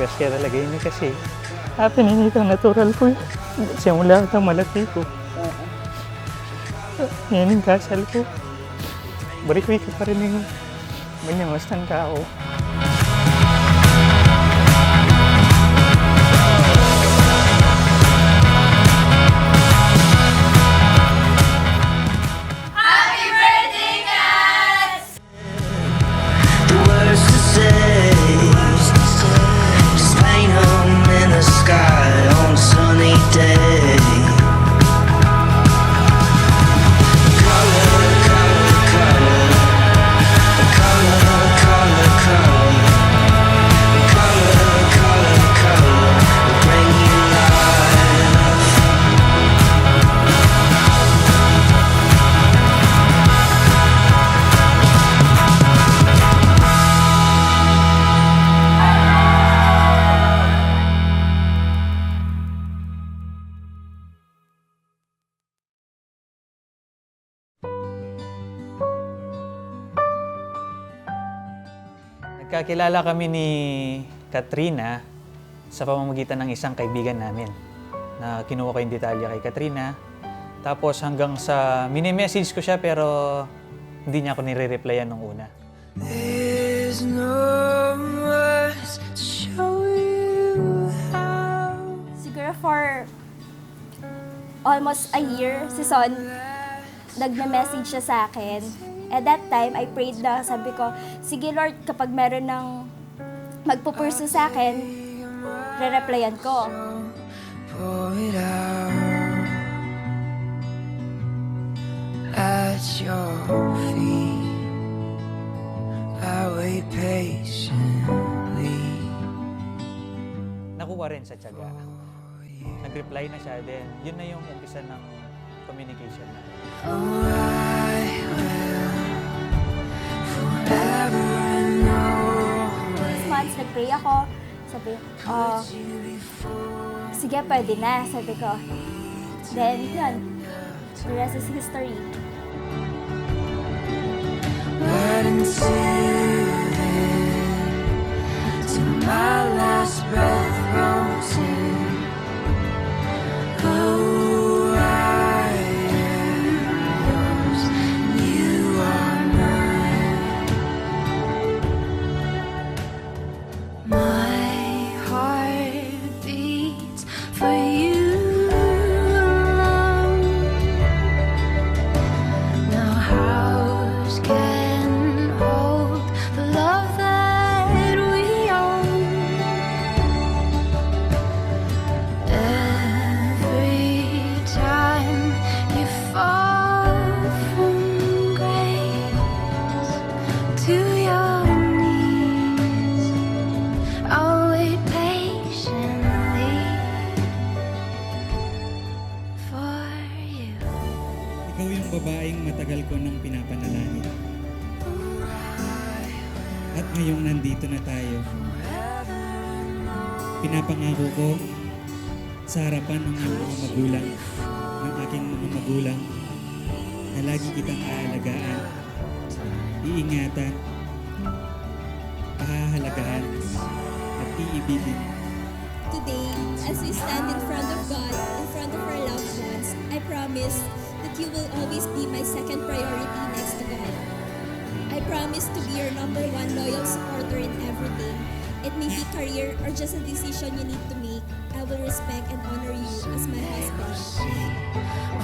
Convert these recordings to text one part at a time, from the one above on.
Grasya talaga yun kasi happening ito, natural ko yun. Simula ito malaki ko. Yan yung kasal ko. Balik-wika pa rin yung manyamastan ka ako. Nagkakilala kami ni Katrina sa pamamagitan ng isang kaibigan namin na kinuha ko yung detalye kay Katrina. Tapos hanggang sa mini-message ko siya pero hindi niya ako nire-replyan nung una. There's no words to show you how. Siguro for almost a year, si Son, nagme-message siya sa akin. At that time, I prayed na, sabi ko, sige Lord, kapag meron ng magpupursu sa akin, re-replyan ko. Pour it out at your feet. I wait patiently. Nakuha rin sa tiyaga. Nag-reply na siya, then yun na yung umpisa ng communication na. Oh, I will forever and always. 6 months, nag-pray ako. Sabi, sige, pwede na, sabi ko. Then, yun. The rest is history. Right to my last breath frozen. Oh, I am yours, you are mine. My heart beats for you alone. No house can hold the love that we own. Every time you fall from grace to your knees, I'll wait patiently for you. Ikaw yung babaeng matagal ko nang pinapanalangin. At ngayong nandito na tayo, pinapangako ko sa harapan ng iyong mga magulang, ng aking mga magulang, na lagi kitang aalagaan, iingatan, pahahalagahan, at iibigin. Today, as we stand in front of God, in front of our loved ones, I promise that you will always be my second priority next to God. I promise to be your number one loyal supporter in everything. It may be career or just a decision you need to make. I will respect and honor you as my husband.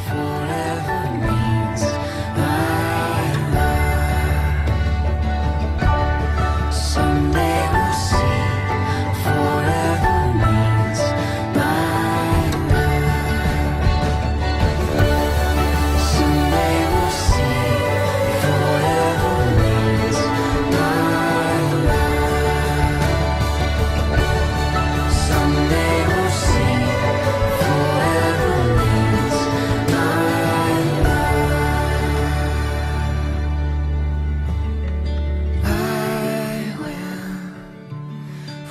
Forever means my love. Someday we'll see. Forever means my love. Someday we'll see. Forever means my love. Someday we'll see. Forever means my love. I will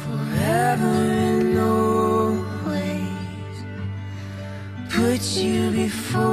forever and always put you before